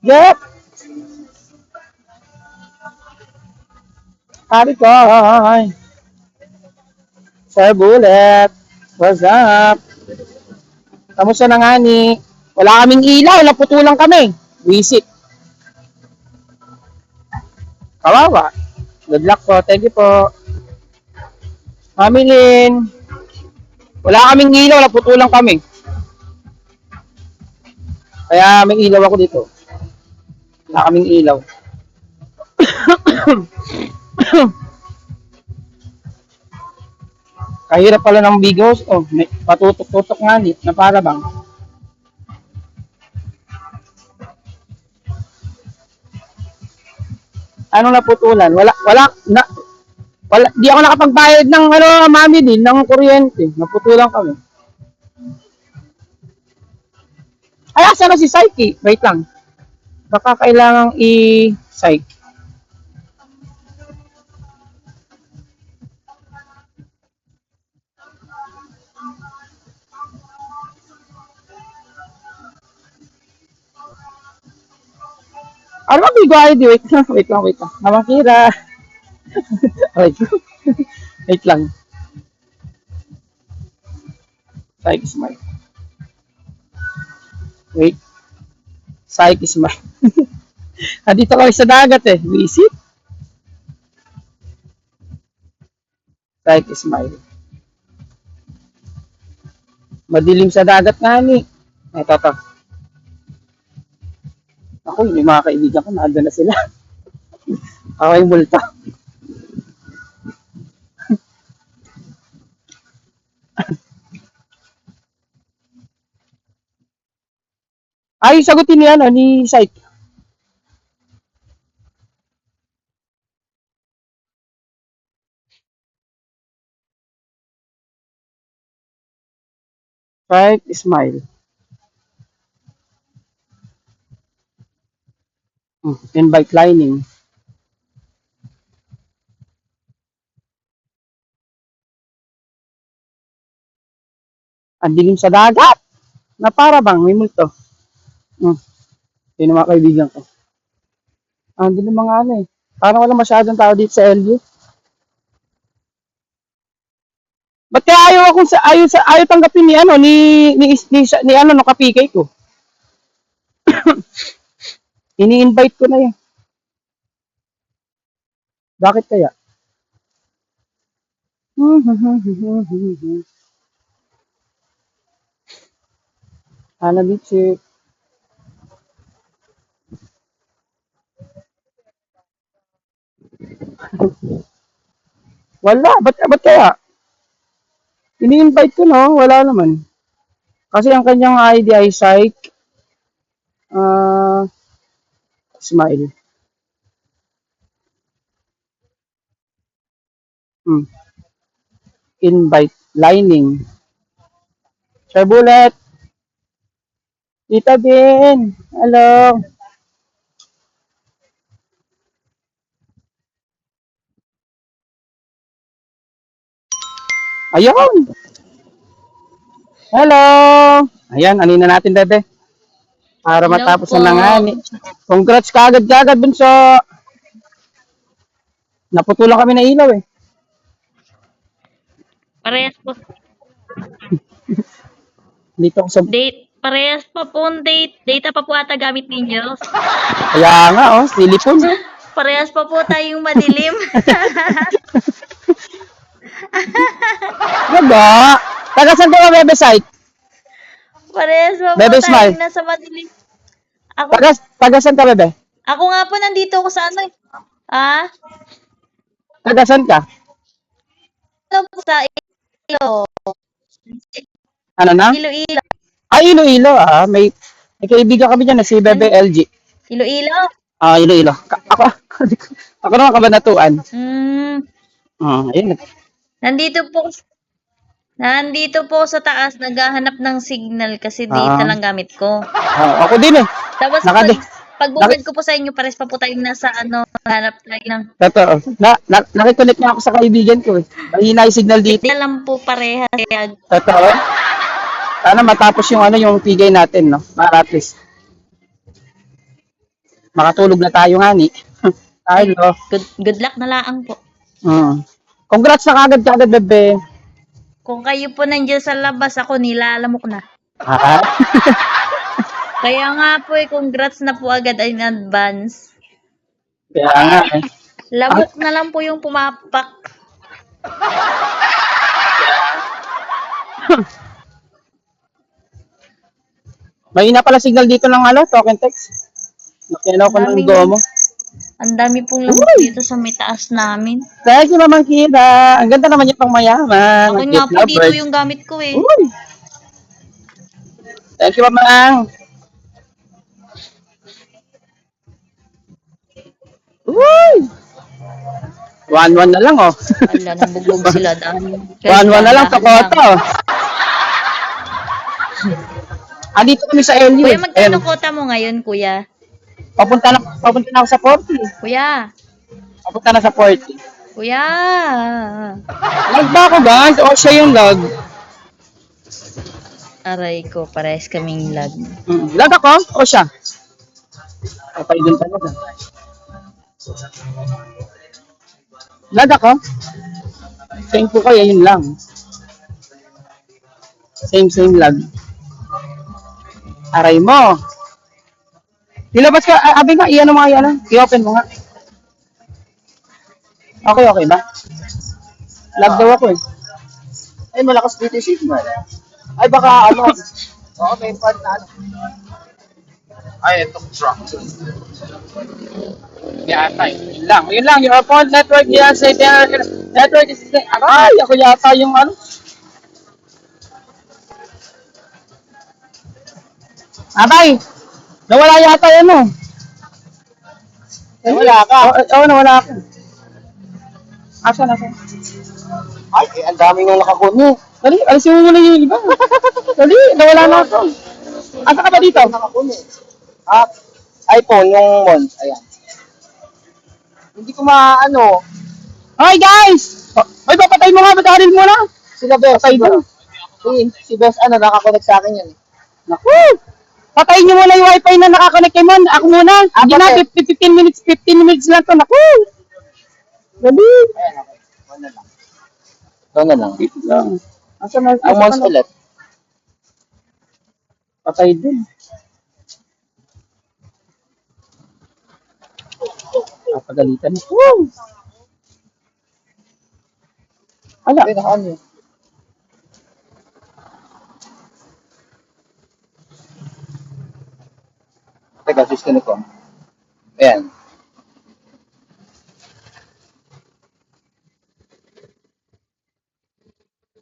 Yep! Sabi ko, Sir Bullet, what's up? Kamusta na nga ni? Wala kaming ilaw, naputulang kami. Visit. Kawawa. Good luck po, thank you po. Mami Lynn, wala kaming ilaw, naputulang kami. Kaya may ilaw ako dito. Wala kaming ilaw. Kahirap pala ng bigos. Oh, may patutok-tutok nga ni, na para bang. Anong naputulan? Wala, di ako nakapagbayad ng mami din, ng kuryente. Naputulan kami. Ay, asa na si Psyche? Wait lang. Baka kailangang i-psych. Ano ba bigo ID? Wait lang. Namang Kira. Wait lang. Psyche smile. Wait. Psyche smile. Nandito kami sa dagat eh. Visit. Psyche smile. Madilim sa dagat nga ni. Ito. Ako, yung mga kaibigan ko, naanda na sila. Ako yung multa. Ay, sagutin ni ni Psyche. Psyche smile. Invite lining. Ang dilim sa dagat. Na para bang may multo. Yun ang mga kaibigan ko. Ang dilim mga ano eh. Parang wala masyadong tao dito sa LU. Ba't kaya ayaw tanggapin ni no kapikay ko. Ini-invite ko na yan. Bakit kaya? Ana Bichi. Wala, ba't kaya? Ini-invite ko no, wala naman. Kasi ang kanyang ID ay Psyche. Smile. Invite lining. Sir Bullet. Tita Bin. Hello. Ayun. Hello. Ayan, anin na natin, bebe. Para matapos na nangani. Congrats kagad bunso. Naputulan kami na ilaw eh. Parehas po. Dito ako sa... Date. Parehas pa po date. Data pa po ata gamit ninyo. Kaya nga oh, silipon. Parehas pa po tayong madilim. Diba? Tagasan ko ang website. Parehas pa po Bebe, tayong smile. nasa madilim. Ako, Tagasan ka, bebe? ako nga po nandito ako sa ano eh. Tagasan ka? Ano po sa Iloilo. Ano na? Iloilo. Ay, Iloilo ah. May kaibigan kami dyan na si Bebe LG. Iloilo? Iloilo. Ako naman kabanatuan. Ayun. Nandito po sa taas, naghahanap ng signal kasi data lang gamit ko. Ako din eh. Tapos Pag bumalik ko po sa inyo, pares pa po tayong nasa hanap tayo ng Totoo. Nakiconnect nga ako sa kaibigan ko eh. Mahina yung signal dito. hindi alam po parehas. Kaya Totoo. Sana matapos yung pigay natin, no? Para at least makatulog na tayo nga ni. Tayo, no? good luck na lang po. Congrats na kagad, bebe. Kung kayo po nandiyan sa labas, ako nilalamok na. Ha? Kaya nga po congrats na po agad in advance. Kaya nga eh. Lamok na lang po yung pumapak. Mahina pala signal dito ng token text. Nakinaw ko ng go mo. Ang dami pong lamok dito sa may taas namin. Thank you, Mamang Kira. Ang ganda naman yung pang mayaman. Ako nga po dito yung gamit ko eh. Uy. Thank you, Mamang. Uy! 1-1 na lang, oh. Wala, nabugbog sila dami. 1-1 na lang sa kota, oh. Dito kami sa LU. Kuya, magkano kota mo ngayon, kuya? Papunta na ako sa 40. Kuya. Papunta na sa 40. Kuya. Lag ba ako, guys? O siya yung lag? Aray ko, parehas kaming lag. Lag ako? O siya? Patay din talaga. Lag ako? Same po kayo, yun lang. Same lag. Aray mo. Ilabas ka, abi nga, iyan mo nga yan. I-open mo nga. Okay ba? Lag daw ako eh. Ay, malakas dito yung signal. Ay, baka Oo, may part na Ay, ito truck. Yata, yun lang. Your phone network yan sa network is... Ay, ako yata yung Abay! Nawala yata yan oh. Nawala ka? Oo, nawala ako. Asan? Ay, ang daming nang nakakuno. Dali, alisin mo muna yung iba. Dali, nawala na ako. Asa ka ba dito? Nakakuno. iPhone, yung Mons. Ayan. Hindi ko Hi guys! Ay, papatay mo nga, batarin mo na. Sila Bes. Patay doon. Si Bes, nakakonect sa akin yan eh. Naku! Patayin niyo muna yung wifi na nakakonect kay Mon. Ako muna. Hindi na, 15 minutes lang to. Naku! Dali. Ayan, okay. One na lang. Ito na lang. Dito lang. Asa Ang Mons ulit. Patay din. Napagalitan. Woo! Ala. Ay, nakaano yun. Teka, disconnect ko. Ayan.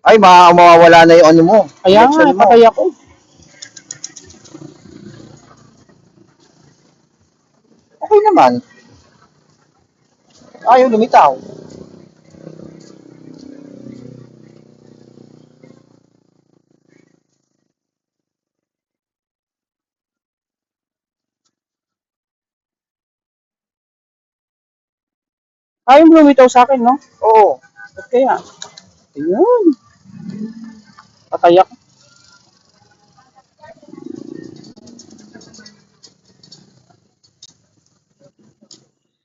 Ay, mawawala na yung mo. Kaya nga, Connection mo. patay ako. Okay naman. Ayaw lumitaw. Ayaw mo lumitaw sa akin, no? Oo. Ba't kaya? Ayun. Patay ako.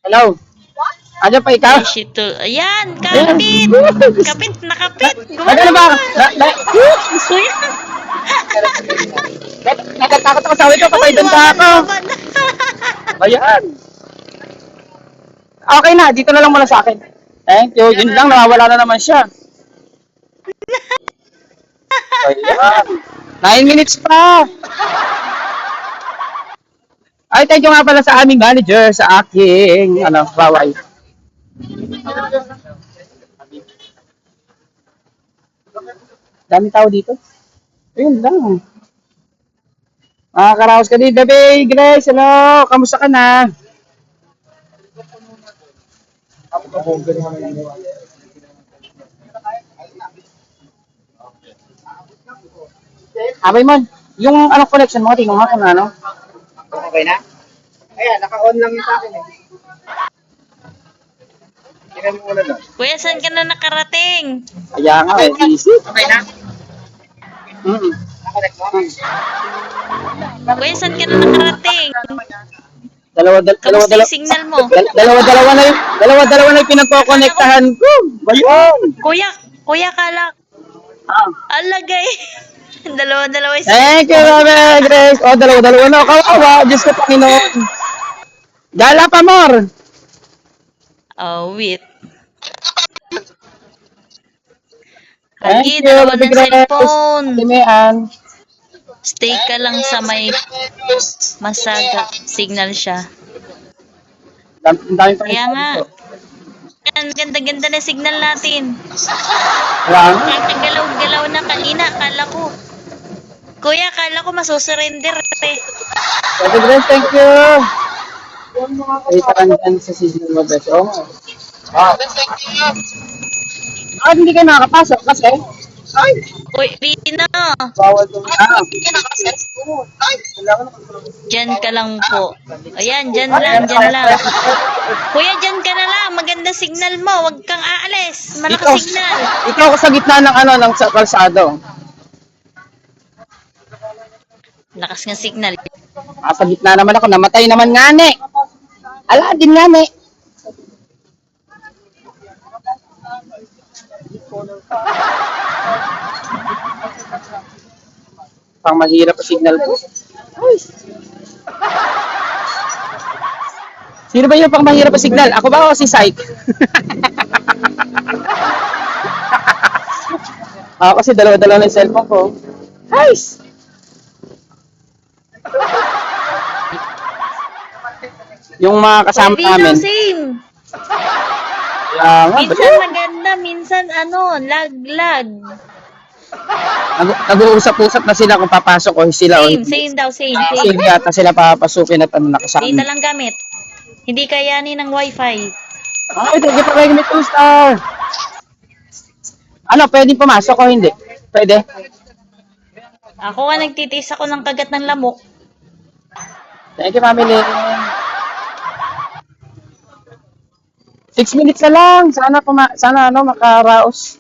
Hello? Ano pa ikaw? Ayan, kapit! Kapit, nakapit! Ano ba? Kuya! Natatakot ako sa akin ko, patay doon pa ako. Ayan. Okay na, dito na lang muna sa akin. Thank you. Yun lang, nawawala na naman siya. Ayan. 9 minutes pa. Ay, thank you nga pala sa aming manager, sa aking, baway. Dami tao dito. Ayun lang. Karaos ka din, bebe. Grace, hello. Kamusta ka na? Abay man, yung connection mo, tingnan mo kung ano. Okay na? Ayan, naka-on lang yung sa akin eh. Tingnan mo muna doon. Kuya, saan ka na nakarating? Kaya nga eh, easy. Okay na? Naka-connect mo? Kuya, saan ka na nakarating? Dalawa, Kamusta yung signal mo? dalawa na yung pinagkokonektahan ko. Bayon! Kuya, kala, alagay. Dalawa yung Thank you, Mami Grace. O, dalawa na. Kawawa, Diyos ko, Panginoon. Gala pa, more. Oh, wait. Thank Hagi, you, dalawa Mami ng Grace. cellphone. Timean. Stay ka lang sa may masaga. Signal siya. Ang dami pa rin. Kaya nga. Yan, ganda-ganda na signal natin. Wala nga. Galaw-galaw na kanina. Kala ko. Kuya, kala ko masusurrender eh. Mami Grace, thank you. Ay, tarangan sa season mo, best. Oo nga. Bakit hindi kayo nakakapasok? Kasi, ay, Uy, Pino. bawal doon. Diyan ka lang po. Ayan, diyan lang. Kuya, diyan ka na lang. Maganda signal mo. Huwag kang aalis. Malakas signal. Ikaw ako sa gitna ng ng kalsado. Lakas ng signal. Sa gitna naman ako, namatay naman ngani. Ala din ngani. Pang mahirap ang signal ko. Ay. Sino ba yung pang mahirap ang signal? Ako ba o si Syke? Ako kasi dalawa-dalawa na yung cellphone ko. Nice! Yung mga kasama Pwede namin. daw same. Minsan maganda, minsan lag. Nag-uusap-usap na sila kung papasok o sila o Same daw, same. Save yata sila papasukin at nakasama. Data lang gamit. Hindi kayanin ng wifi. Ay, thank you for making me 2-star. Ano, pwedeng pumasok o hindi? Pwede? Ako nga nagtitis ako ng kagat ng lamok. Thank you, family. 6 minutes na lang. Sana makaraos.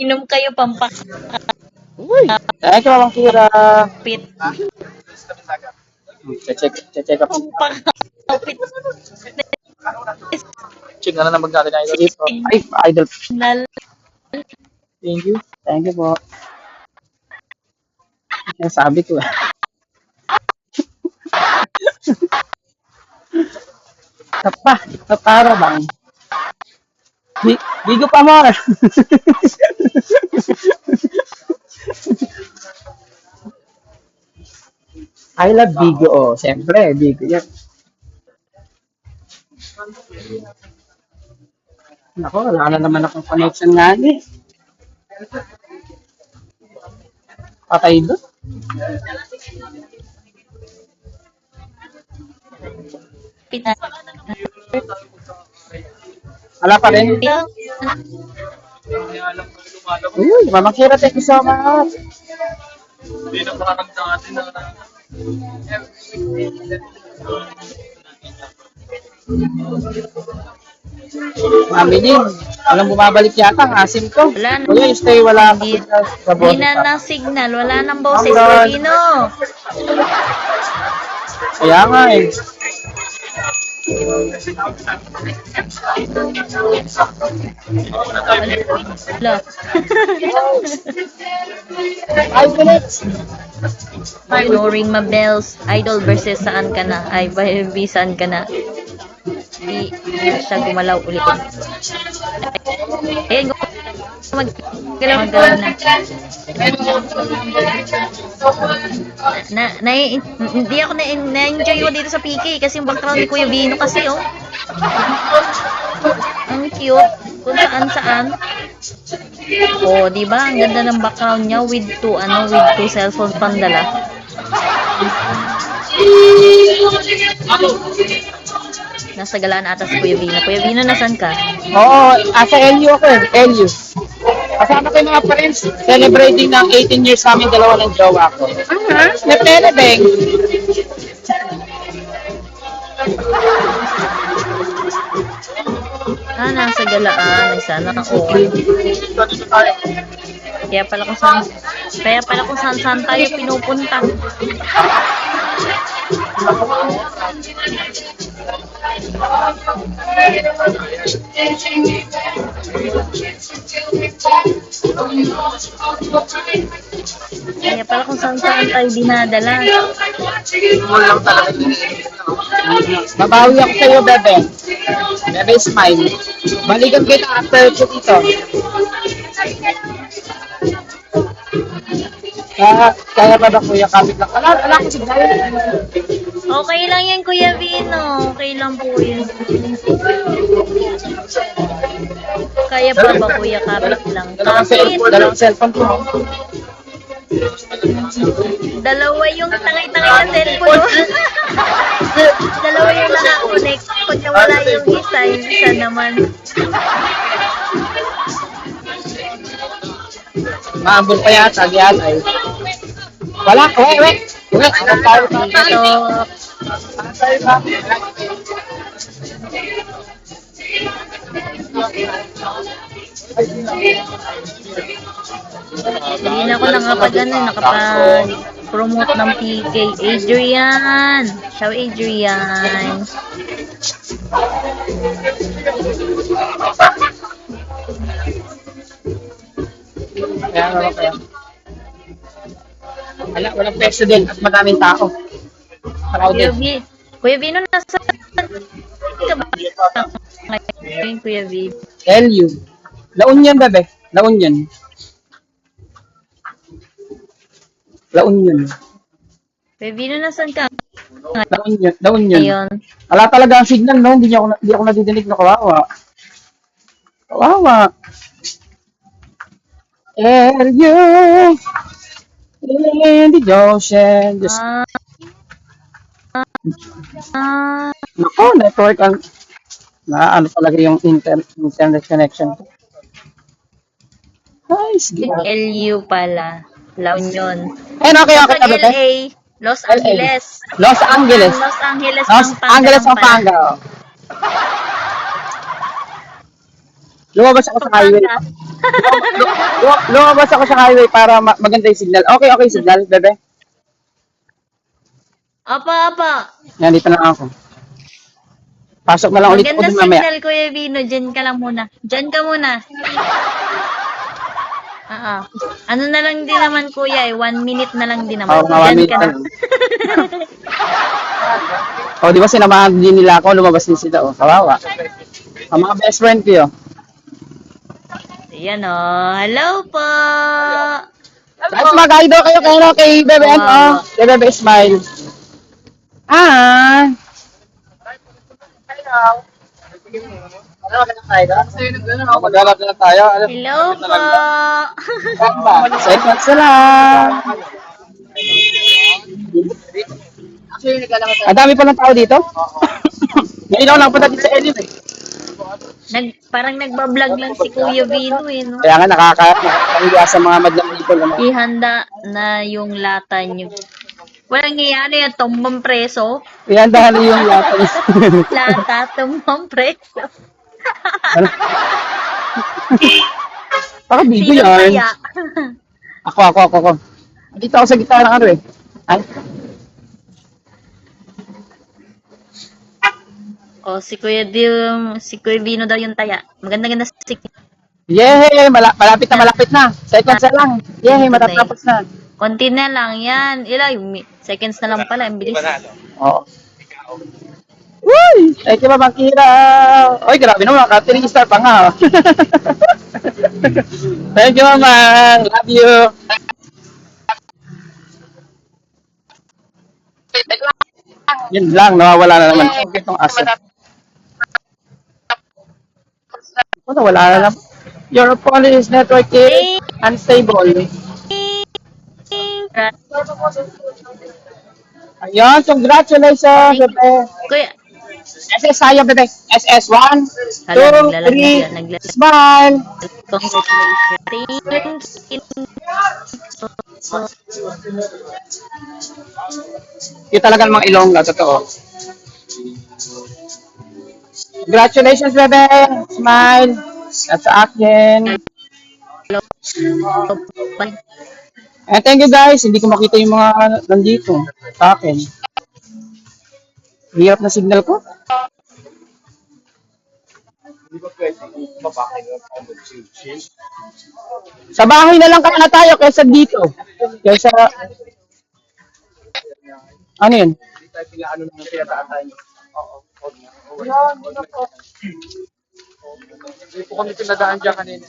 Inom kayo pampakapit. Uy, thank you, Mamang Kira. Check up. Pampakapit. Check na lang magdali na dito. Ay, idol. Thank you. Thank you po. Sabi ko eh. Para bang. Bigo pa more. I love Bigo. Oh, siyempre, Bigo yan. Nako, wala na naman akong connection nga eh. Patay doon. Wala pa rin. Uy, Mama Kira, thank you so much. Hindi na parang dati na. Mami din. Walang bumabalik yata ang asim ko. Wala na. Kuya, stay wala ako sa boses. Hindi na ng signal. Wala nang boses. Hanggang. Pino. Kaya nga eh. Hello. 5 minutes. Ignoring my bells. Idol versus saan ka na? Ay, saan ka na? Di siya gumalaw ulit. Ayun, gumagalaw na. Hindi ako na-enjoy ko dito sa PK kasi yung background ni Kuya Vino kasi ang cute kung saan. Oh, di ba? Ang ganda ng background niya with two cellphone pandala. Nasa galaan ata si Kuya Vino. Kuya Vino, nasan ka? Oo, asa LU ako eh. LU. Kasama ko yung mga friends. Celebrating ng 18 years namin dalawa ng jowa ko. Nepele, Beng. Nasa galaan. Ay, sana all. Kaya pala kung saan tayo pinupunta. Kaya pala kung saan tayo dinadala. Babawi ako sa'yo, Bebe. Bebe, smile. Balikan kita after ko dito. Kaya ba kuya kapit lang? Wala ko signal. Okay lang yan, Kuya Vino. Okay lang po yun. Kaya pa ba, Kuya? Kapit lang. Dalawang cellphone ko. Dalawa yung tangay-tangay na cellphone. Dalawa yung nakakonect. Pagka wala yung isa naman. Maambol pa yata, diyan ay. Wala, wait. Ano tayo pa? Dito. Ano tayo pa? Hindi na ako nakapag-promote ng PK. Adrian! Ciao, Adrian! Kaya. Walang president at maraming tao. Crowded. Kuya Vino, nasa ka ba? Ngayon, Kuya Vino. LU. La Union, Bebe. La Union. Kuya Vino, nasan ka? La Union. Ayun. Wala talaga ang signal, no? Hindi ako nadidinig na kawawa. LU. In the ocean. Just, Nako, network ang ano talaga yung internet connection. Nice. LU pala. La Union. Okay. Kapag LA, Los Angeles. Los Angeles. Los Angeles, Pampanga. Oh. Lumabas ako sa highway. Lumabas ako sa highway para maganda yung signal. Okay, signal, Bebe. Apa. Yan, dito na ako. Pasok na lang ulit ako Maganda dun mamaya. signal, Kuya Vino. Diyan ka lang muna. Diyan ka muna. Ano na lang din naman, Kuya, 1 minute na lang din naman. Diyan ka na. Di ba sinamahan din nila ako, lumabas din sila. Kawawa. Ang mga best friend ko yun. Ayan hello po. Guys, mag-idol kayo kay Bebe kay Bebe Smile. Maglalap na tayo. Hello po. Seconds na lang. Ang dami pa ng tao dito. Ngayon ako lang punta dito sa Elim eh. Parang nagbablog lang si Kuya Vino no? Kaya nga nakakahiya sa mga madlang people. Ihanda na yung lata nyo. Walang nangyayari yung tumbang preso. Ihanda na yung lata niya. Lata, tumbang preso. Baka bigo Sino yan. kaya? Ako. Dito ako sa gitna ng ano eh. Ay. Si Kuya Vino daw yung taya. Maganda-ganda si Yay! Malapit na. Seconds na lang. Yay! Matatapos na. konti na lang yan. Seconds na lang pala. Ang bilis. Oo. Uy! Thank you, Mamang Kira. Oy, grabe naman. 3 star pa nga. Thank you, Mamang. Love you. Yun lang. Nawawala na naman. Itong aso. Wala na naman. Your police network is unstable. Ayun, congratulations, Bebe. SS tayo, bebe. SS, 1, Hala, 2, 3. naglalagyan. Smile. Congratulations. Yung talaga mga Ilongga, totoo. Congratulations, bebe. Smile. At sa akin. And thank you guys. Hindi ko makita yung mga nandito sa akin. Hirap na signal ko. Sa bahay na lang kaya na tayo kaysa dito. Kaysa... Ano yun? Hindi po kami pinadaan dyan kanina.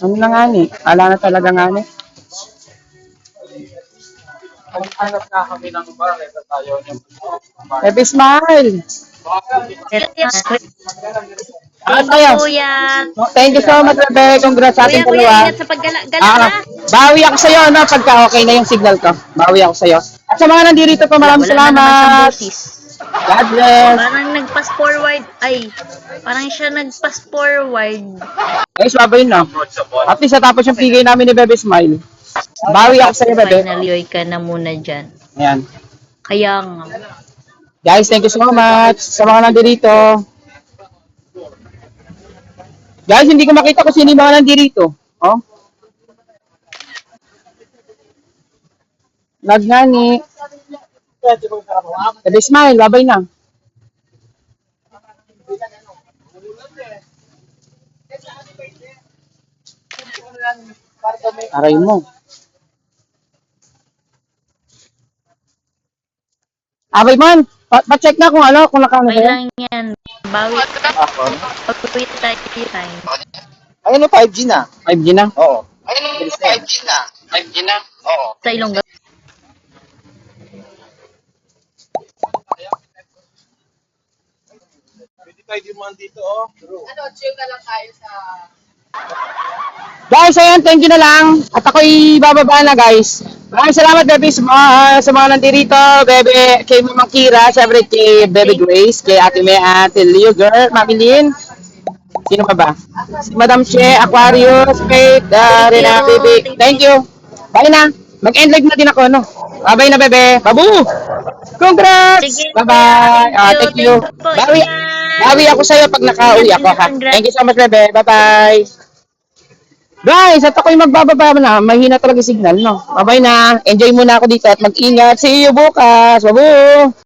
Ano na nga ni? Ala na talaga nga ni. Kung hanap na kami ng bahay sa tayo. Happy smile! Ano tayo? Kuya. Thank you so much, Bebe. Congrats sa ating Kuya, dalawa. ingat sa paggala ha. Bawi ako sa'yo, no? Pagka okay na yung signal ko. Bawi ako sa'yo. At sa mga nandito po, maraming Wala na naman siyang salamat. boses. God bless. Parang nag-pass forward. Ay, parang siya nag-pass forward. Ay, swaba yun, no? At least natapos yung PK namin ni Bebe Smile. Bawi ako sa'yo, Bebe. Finally, oy ka na muna dyan. Ayan. Kaya nga. Guys, thank you so much sa mga nandito. Guys, hindi ko makita kung sino yung mga nandito. Oh. Nagngani. Bebe Smile, babay na. Aray mo. Abay man, pa-check na kung ano, kung nakano Okay sa'yo. lang yan. Bawi. Pag-wait tayo time. Ayun o, 5G na. 5G na. Oo. Ayun o, 5G na. 5G na? Oo. Sa Ilongga. Pwede tayo dumaan dito, oh. Guys, ayan, thank you na lang. At ako'y bababa na, guys. Maraming salamat, Bebe, sa mga nandito. Bebe, kay Mamang Kira, syempre kay Bebe Grace, kay Ate Mea, Ate Leo Girl, Mami Lynn. Sino pa ba? Si Madam Che, Aquarius, Faith, Rina, Bebe. Thank you. Bye na. Mag-end live na din ako, no? Bye-bye na, Bebe. Babu! Congrats! Sige, Bye-bye. Thank you. Bawi, bawi ako sa'yo pag nakauwi ako, ha? Thank you so much, Bebe. Bye-bye. Guys, at ako'y magbababa na. Mahina talaga yung signal, no? Bye-bye na. Enjoy muna ako dito at mag-ingat. See you bukas. Babu!